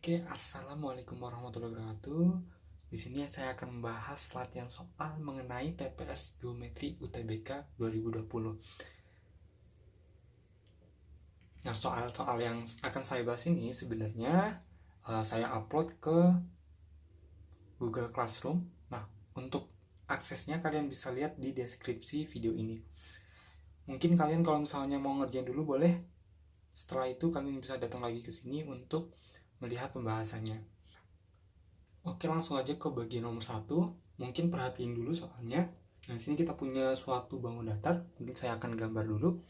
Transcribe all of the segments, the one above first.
Oke, assalamualaikum warahmatullahi wabarakatuh. Di sini saya akan membahas latihan soal mengenai TPS Geometri UTBK 2020. Nah, soal-soal yang akan saya bahas ini sebenarnya saya upload ke Google Classroom. Nah, untuk aksesnya kalian bisa lihat di deskripsi video ini. Mungkin kalian kalau misalnya mau ngerjain dulu boleh. Setelah itu kalian bisa datang lagi ke sini untuk melihat pembahasannya. Oke, langsung aja ke bagian nomor 1. Mungkin perhatiin dulu soalnya. Nah, di sini kita punya suatu bangun datar. Mungkin saya akan gambar dulu.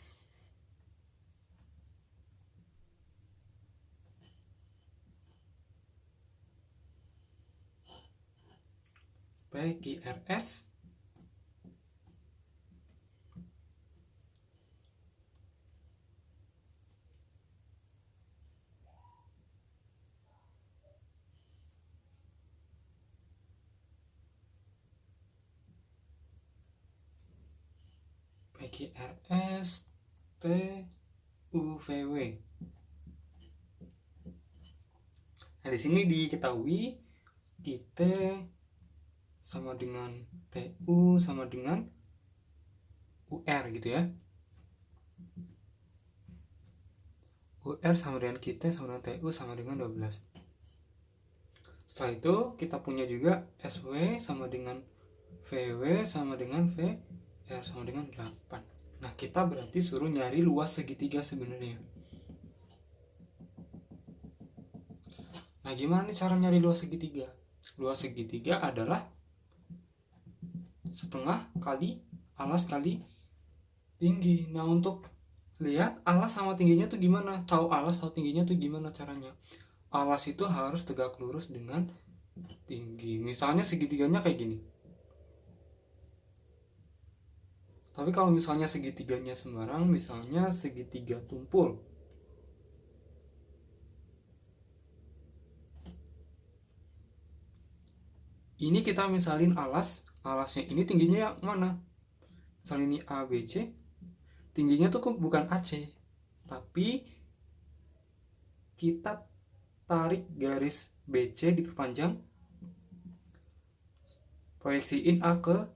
PQRS PQRS TUVW. Nah, di sini diketahui kita sama dengan TU sama dengan UR gitu ya. UR sama dengan kita sama dengan TU sama dengan 12. Setelah itu kita punya juga SW sama dengan VW sama dengan VR sama dengan 8. Nah, kita berarti suruh nyari luas segitiga sebenarnya. Nah, gimana nih cara nyari luas segitiga? Luas segitiga adalah setengah kali alas kali tinggi. Nah, untuk lihat alas sama tingginya tuh gimana? Tahu alas tahu tingginya tuh gimana caranya? Alas itu harus tegak lurus dengan tinggi. Misalnya segitiganya kayak gini. Tapi kalau misalnya segitiganya sembarang, misalnya segitiga tumpul. Ini kita misalin alasnya ini tingginya yang mana? Misalnya ini ABC, tingginya tuh bukan AC, tapi kita tarik garis BC diperpanjang, proyeksiin A ke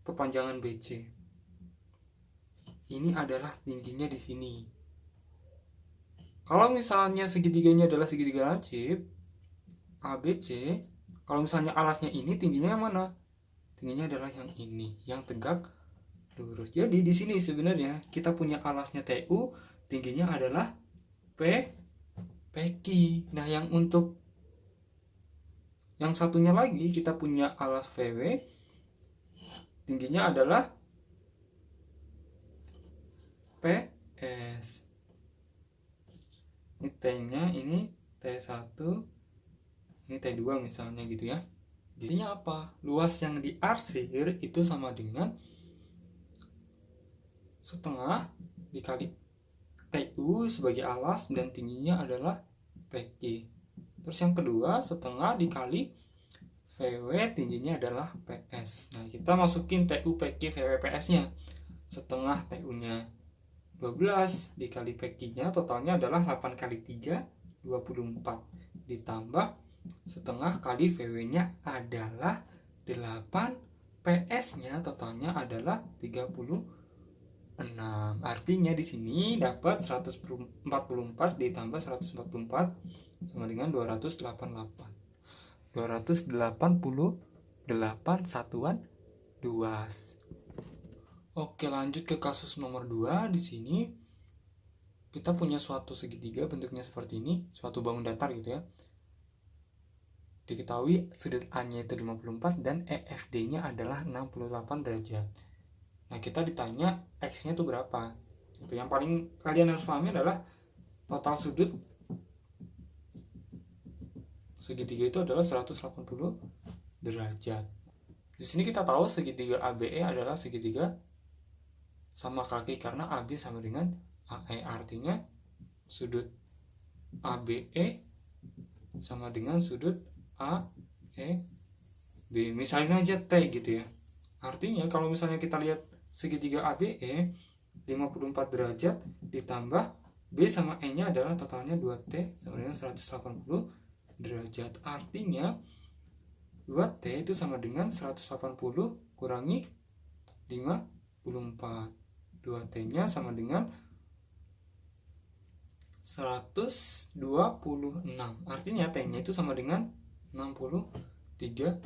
perpanjangan BC. Ini adalah tingginya di sini. Kalau misalnya segitiganya adalah segitiga lancip ABC, kalau misalnya alasnya ini tingginya yang mana? Tingginya adalah yang ini, yang tegak lurus. Jadi di sini sebenarnya kita punya alasnya TU, tingginya adalah PQ. Nah, yang untuk yang satunya lagi kita punya alas VW, tingginya adalah PS. Ini T-nya, ini T1, ini T2 misalnya gitu ya. Jadinya apa? Luas yang diarsir itu sama dengan setengah dikali TU sebagai alas dan tingginya adalah PQ. Terus yang kedua, setengah dikali VW, tingginya adalah PS. Nah, kita masukin TU, PQ, VW, PS-nya. Setengah TU-nya 12 dikali PQ-nya totalnya adalah 8 kali 3, 24. Ditambah setengah kali VW-nya adalah 8, PS-nya totalnya adalah 36. Artinya di sini dapat 144 ditambah 144 sama dengan 288. 288 satuan luas. Oke, lanjut ke kasus nomor 2. Di sini kita punya suatu segitiga bentuknya seperti ini, suatu bangun datar gitu ya. Diketahui sudut A-nya itu 54 dan EFD-nya adalah 68 derajat. Nah, kita ditanya X-nya itu berapa. Itu yang paling kalian harus pahami adalah total sudut segitiga itu adalah 180 derajat. Di sini kita tahu segitiga ABE adalah segitiga sama kaki karena AB sama dengan AE. Artinya sudut ABE sama dengan sudut AEB. Misalnya aja T gitu ya. Artinya kalau misalnya kita lihat segitiga ABE 54 derajat ditambah B sama E nya adalah totalnya 2T sama dengan 180 derajat. Artinya 2T itu sama dengan 180 kurangi 54. 2T-nya sama dengan 126. Artinya T-nya itu sama dengan 63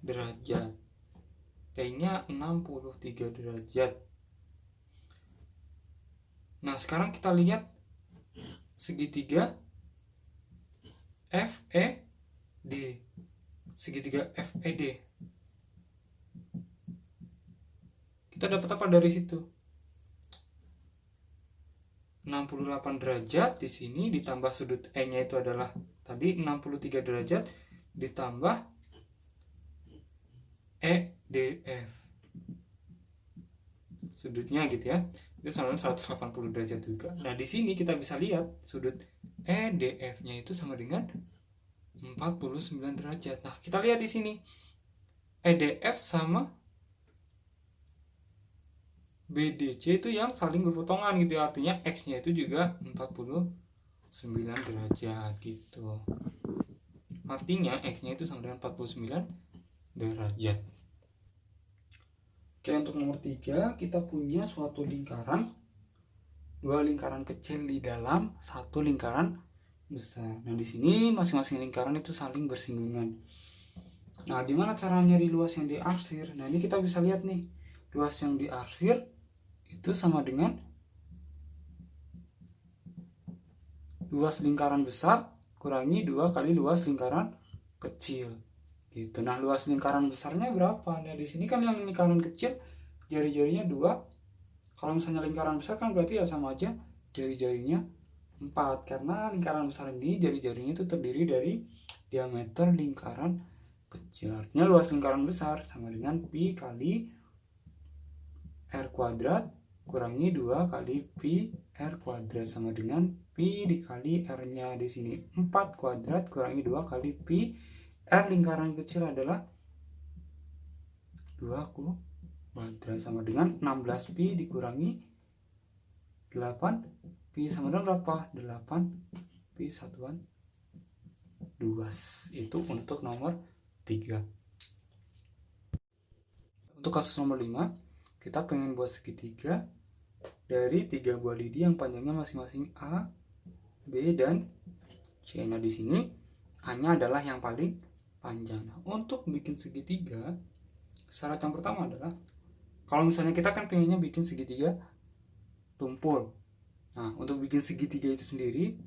derajat. T-nya 63 derajat. Nah, sekarang kita lihat segitiga FED. Segitiga FED. Kita dapat apa dari situ? 68 derajat di sini ditambah sudut E-nya itu adalah tadi 63 derajat ditambah EDF. Sudutnya gitu ya. Itu sama dengan 180 derajat juga. Nah, di sini kita bisa lihat sudut EDF-nya itu sama dengan 49 derajat. Nah, kita lihat di sini. EDF sama BDC itu yang saling berpotongan gitu ya. Artinya X-nya itu juga 49 derajat gitu. Artinya X-nya itu sama dengan 49 derajat. Oke, untuk nomor 3 kita punya suatu lingkaran, dua lingkaran kecil di dalam satu lingkaran besar. Nah, di sini masing-masing lingkaran itu saling bersinggungan. Nah, gimana cara nyari luas yang diarsir? Nah, ini kita bisa lihat nih. Luas yang diarsir itu sama dengan luas lingkaran besar kurangi 2 kali luas lingkaran kecil. Gitu. Nah, luas lingkaran besarnya berapa? Nah, di sini kan yang lingkaran kecil jari-jarinya 2. Kalau misalnya lingkaran besar kan berarti ya sama aja jari-jarinya 4. Karena lingkaran besar ini jari-jarinya itu terdiri dari diameter lingkaran kecil. Artinya luas lingkaran besar sama dengan pi kali r kuadrat kurangi 2 kali pi r kuadrat sama dengan pi dikali r-nya di sini 4 kuadrat kurangi 2 kali pi R lingkaran kecil adalah 2 kuadrat sama dengan 16 pi dikurangi 8 pi sama dengan berapa? 8 pi satuan 2. Itu untuk nomor 3. Untuk kasus nomor 5, kita pengen buat segitiga dari 3 buah lidi yang panjangnya masing-masing A, B, dan C. Nah, di sini A-nya adalah yang paling panjang. Nah, untuk bikin segitiga, syarat yang pertama adalah kalau misalnya kita kan pengennya bikin segitiga tumpul. Nah, untuk bikin segitiga itu sendiri,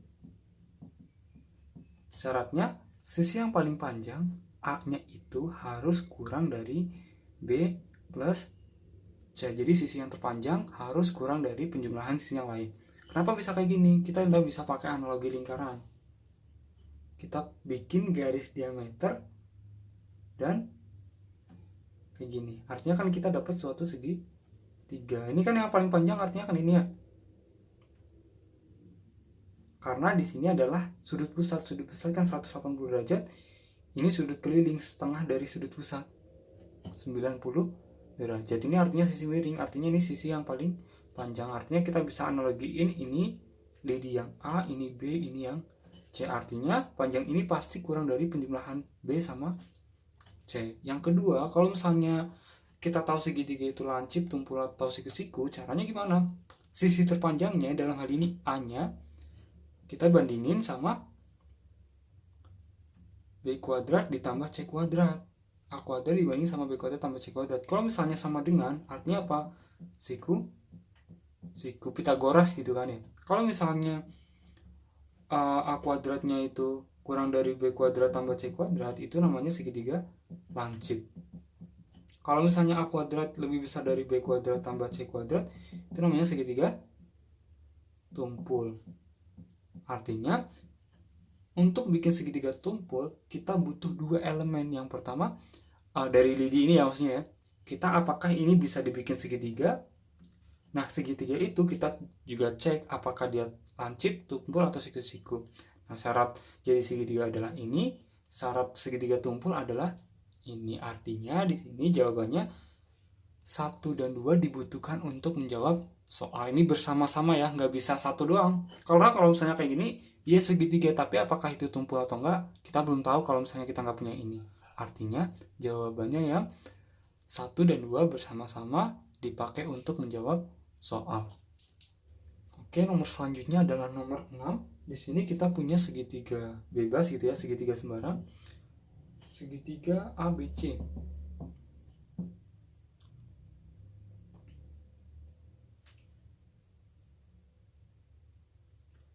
syaratnya sisi yang paling panjang A-nya itu harus kurang dari B plus C. Jadi sisi yang terpanjang harus kurang dari penjumlahan sisi yang lain. Kenapa bisa kayak gini? Kita nggak bisa pakai analogi lingkaran. Kita bikin garis diameter dan kayak gini. Artinya kan kita dapat suatu segitiga. Ini kan yang paling panjang, artinya kan ini ya. Karena di sini adalah sudut pusat. Sudut pusat kan 180 derajat. Ini sudut keliling setengah dari sudut pusat 90 derajat. Ini artinya sisi miring. Artinya ini sisi yang paling panjang. Artinya kita bisa analogiin ini lidi yang A, ini B, ini yang C. Artinya panjang ini pasti kurang dari penjumlahan B sama C. Yang kedua, kalau misalnya kita tahu segitiga itu lancip, tumpul, atau siku-siku, caranya gimana? Sisi terpanjangnya dalam hal ini A-nya kita bandingin sama B kuadrat ditambah C kuadrat. A kuadrat dibanding sama B kuadrat tambah C kuadrat. Kalau misalnya sama dengan, artinya apa? Siku Pitagoras gitu kan ya. Kalau misalnya A kuadratnya itu kurang dari B kuadrat tambah C kuadrat, itu namanya segitiga lancip. Kalau misalnya A kuadrat lebih besar dari B kuadrat tambah C kuadrat, itu namanya segitiga tumpul. Artinya untuk bikin segitiga tumpul kita butuh 2 elemen. Yang pertama dari lidi ini ya, maksudnya ya, kita apakah ini bisa dibikin segitiga. Nah, segitiga itu kita juga cek apakah dia lancip, tumpul, atau siku-siku. Nah, syarat jadi segitiga adalah ini, syarat segitiga tumpul adalah ini. Artinya di sini jawabannya 1 dan 2 dibutuhkan untuk menjawab soal ini bersama-sama ya, nggak bisa satu doang. Karena kalau misalnya kayak gini, Iya segitiga, tapi apakah itu tumpul atau enggak, kita belum tahu kalau misalnya kita nggak punya ini. Artinya jawabannya yang 1 dan 2 bersama-sama dipakai untuk menjawab soal. Oke, nomor selanjutnya adalah nomor 6. Di sini kita punya segitiga bebas gitu ya, segitiga sembarang. Segitiga ABC.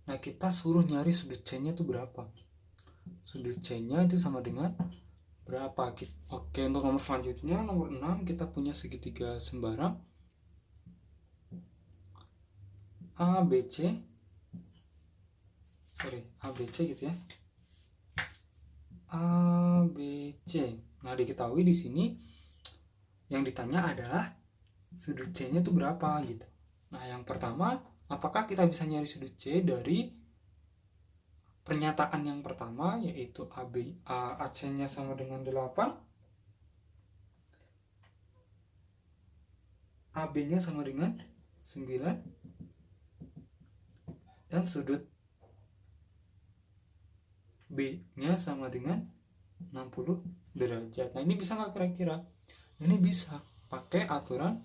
Nah, kita suruh nyari sudut C-nya itu berapa. Sudut C-nya itu sama dengan berapa. Oke, untuk nomor selanjutnya, nomor 6, kita punya segitiga sembarang ABC. ABC gitu ya. ABC. Nah, diketahui di sini yang ditanya adalah sudut C-nya itu berapa gitu. Nah, yang pertama, apakah kita bisa nyari sudut C dari pernyataan yang pertama, yaitu AC-nya sama dengan 8, AB-nya sama dengan 9, dan sudut B-nya sama dengan 60 derajat. Nah, ini bisa nggak kira-kira? Ini bisa pakai aturan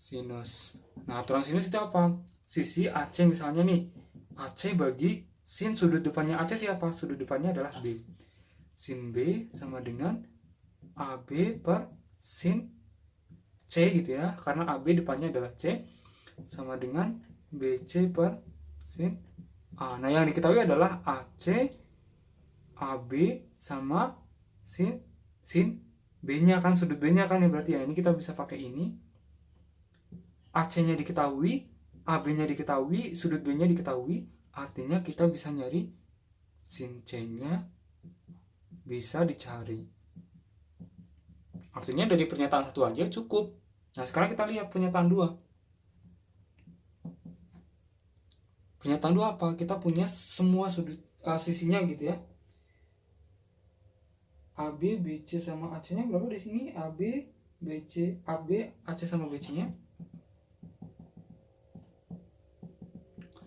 sinus. Nah, aturan sinus itu apa? Sisi AC misalnya nih, AC bagi sin sudut depannya AC siapa? Sudut depannya adalah B. Sin B sama dengan AB per sin C gitu ya, karena AB depannya adalah C, sama dengan BC per sin A. Nah, yang diketahui adalah AC, AB sama sin B-nya kan, sudut B-nya kan ya, berarti ya ini kita bisa pakai ini. AC-nya diketahui, AB-nya diketahui, sudut B-nya diketahui, artinya kita bisa nyari sin C-nya bisa dicari. Artinya dari pernyataan 1 aja cukup. Nah, sekarang kita lihat pernyataan 2. Pernyataan 2 apa? Kita punya semua sudut sisinya gitu ya. AB, BC sama AC-nya berapa di sini? AB, BC, AB, AC sama BC-nya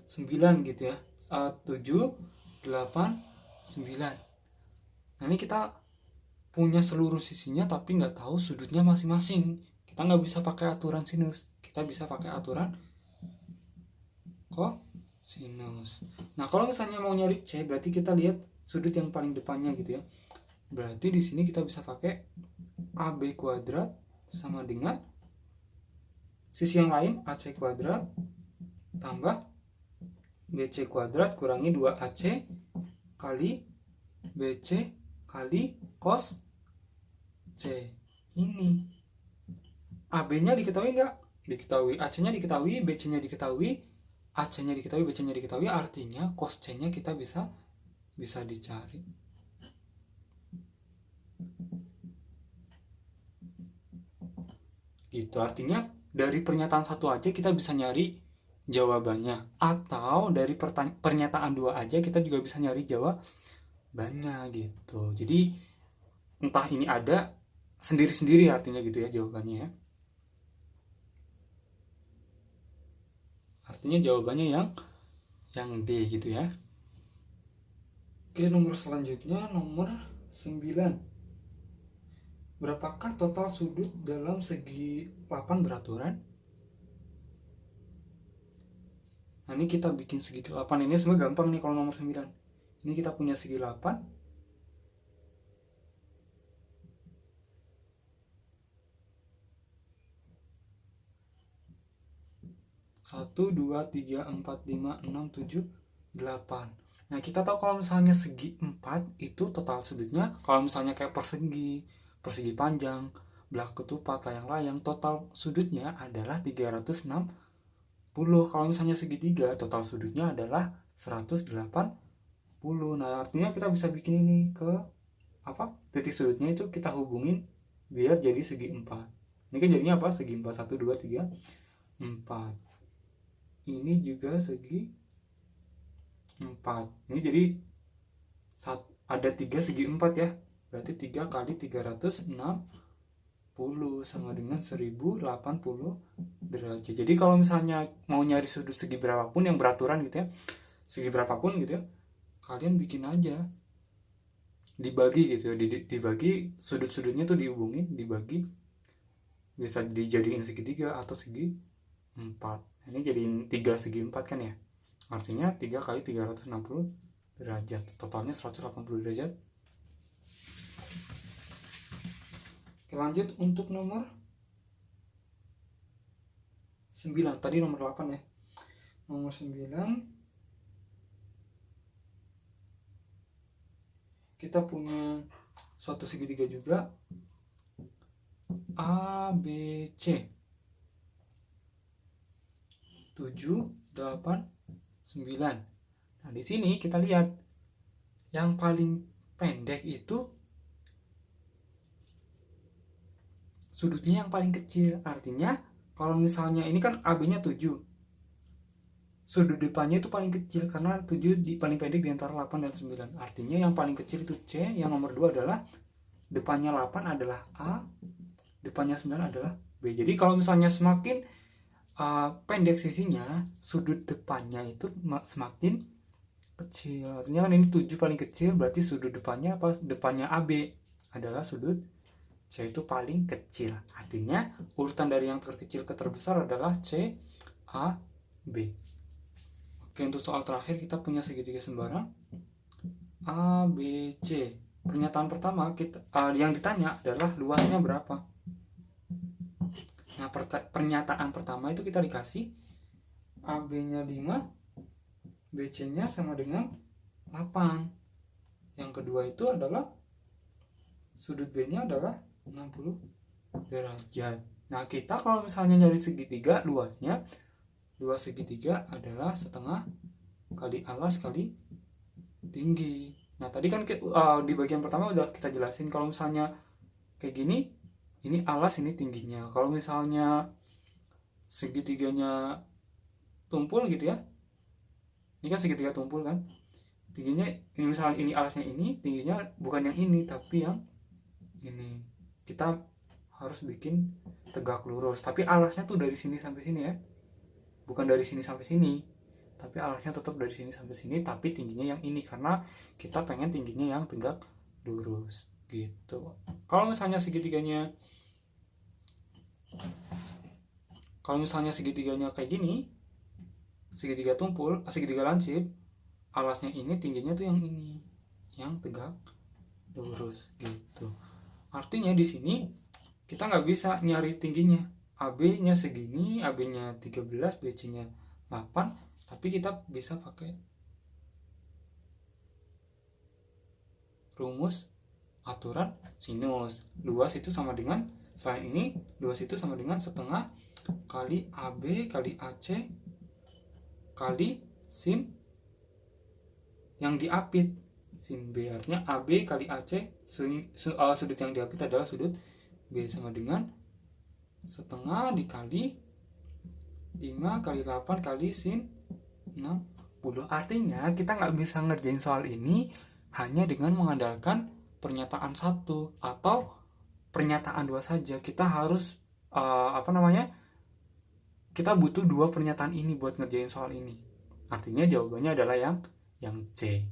9 gitu ya. 7, 8, 9. Nah, ini kita punya seluruh sisinya tapi nggak tahu sudutnya masing-masing. Kita nggak bisa pakai aturan sinus. Kita bisa pakai aturan kosinus. Nah, kalau misalnya mau nyari C, berarti kita lihat sudut yang paling depannya gitu ya. Berarti di sini kita bisa pakai AB kuadrat sama dengan sisi yang lain AC kuadrat tambah BC kuadrat kurangi 2AC kali BC kali cos C. Ini AB-nya diketahui nggak? Diketahui. AC-nya diketahui, BC-nya diketahui, AC-nya diketahui, BC-nya diketahui, artinya cos C-nya kita bisa dicari. Gitu, artinya dari pernyataan 1 aja kita bisa nyari jawabannya, atau dari pernyataan 2 aja kita juga bisa nyari jawabannya gitu. Jadi entah ini ada sendiri-sendiri artinya gitu ya jawabannya ya. Artinya jawabannya yang D gitu ya. Oke, nomor selanjutnya nomor 9. Berapakah total sudut dalam segi 8 beraturan? Nah, ini kita bikin segi 8. Ini sebenarnya gampang nih kalau nomor 9. Ini kita punya segi 8. 1, 2, 3, 4, 5, 6, 7, 8. Nah, kita tahu kalau misalnya segi 4 itu total sudutnya, kalau misalnya kayak persegi panjang, belah ketupat, layang-layang, total sudutnya adalah 360. Kalau misalnya segitiga, total sudutnya adalah 180. Nah, artinya kita bisa bikin ini ke titik sudutnya itu kita hubungin biar jadi segi 4. Ini kan jadinya apa? Segi 4, 1, 2, 3, 4. Ini juga segi 4. Ini jadi ada 3 segi 4 ya. Berarti 3 kali 360 sama dengan 1080 derajat. Jadi kalau misalnya mau nyari sudut segi berapapun yang beraturan gitu ya, segi berapapun gitu ya, kalian bikin aja, dibagi gitu ya, dibagi sudut-sudutnya tuh dihubungin, dibagi, bisa dijadiin segitiga atau segi 4. Ini jadiin 3 segi 4 kan ya, artinya 3 kali 360 derajat, totalnya 180 derajat. Oke, lanjut untuk nomor 9, tadi nomor 8 ya. Nomor 9 kita punya suatu segitiga juga, ABC 7, 8, 9. Nah, di sini kita lihat yang paling pendek itu sudutnya yang paling kecil. Artinya kalau misalnya ini kan AB-nya 7, sudut depannya itu paling kecil karena 7 paling pendek di antara 8 dan 9. Artinya yang paling kecil itu C, yang nomor 2 adalah depannya 8 adalah A, depannya 9 adalah B. Jadi kalau misalnya semakin pendek sisinya, sudut depannya itu semakin kecil. Artinya kan ini 7 paling kecil, berarti sudut depannya apa? Depannya AB adalah sudut C itu paling kecil. Artinya urutan dari yang terkecil ke terbesar adalah C, A, B. Oke, untuk soal terakhir kita punya segitiga sembarang A, B, C. Pernyataan pertama yang ditanya adalah luasnya berapa. Nah, pernyataan pertama itu kita dikasih AB-nya 5, BC-nya sama dengan 8. Yang kedua itu adalah sudut B-nya adalah 60 derajat. Nah, kita kalau misalnya nyari segitiga, luas segitiga adalah setengah kali alas kali tinggi. Nah, tadi kan di bagian pertama udah kita jelasin kalau misalnya kayak gini, ini alas, ini tingginya. Kalau misalnya segitiganya tumpul gitu ya, ini kan segitiga tumpul kan, tingginya ini, misalnya ini alasnya ini, tingginya bukan yang ini tapi yang ini. Kita harus bikin tegak lurus, tapi alasnya tuh dari sini sampai sini ya, bukan dari sini sampai sini, tapi alasnya tetap dari sini sampai sini, tapi tingginya yang ini karena kita pengen tingginya yang tegak lurus gitu. Kalau misalnya segitiganya kayak gini, segitiga tumpul, segitiga lancip, alasnya ini, tingginya tuh yang ini, yang tegak lurus gitu. Artinya di sini kita nggak bisa nyari tingginya. AB-nya segini, AB-nya 13, BC-nya 8, tapi kita bisa pakai rumus aturan sinus. Luas itu sama dengan, selain ini, luas itu sama dengan setengah kali AB kali AC kali sin yang diapit, sin B. Artinya AB kali AC, sudut yang diapit adalah sudut B, sama dengan setengah dikali 5 kali 8 kali sin 60. Artinya kita nggak bisa ngerjain soal ini hanya dengan mengandalkan pernyataan 1 atau pernyataan 2 saja. Kita harus kita butuh 2 pernyataan ini buat ngerjain soal ini. Artinya jawabannya adalah yang C.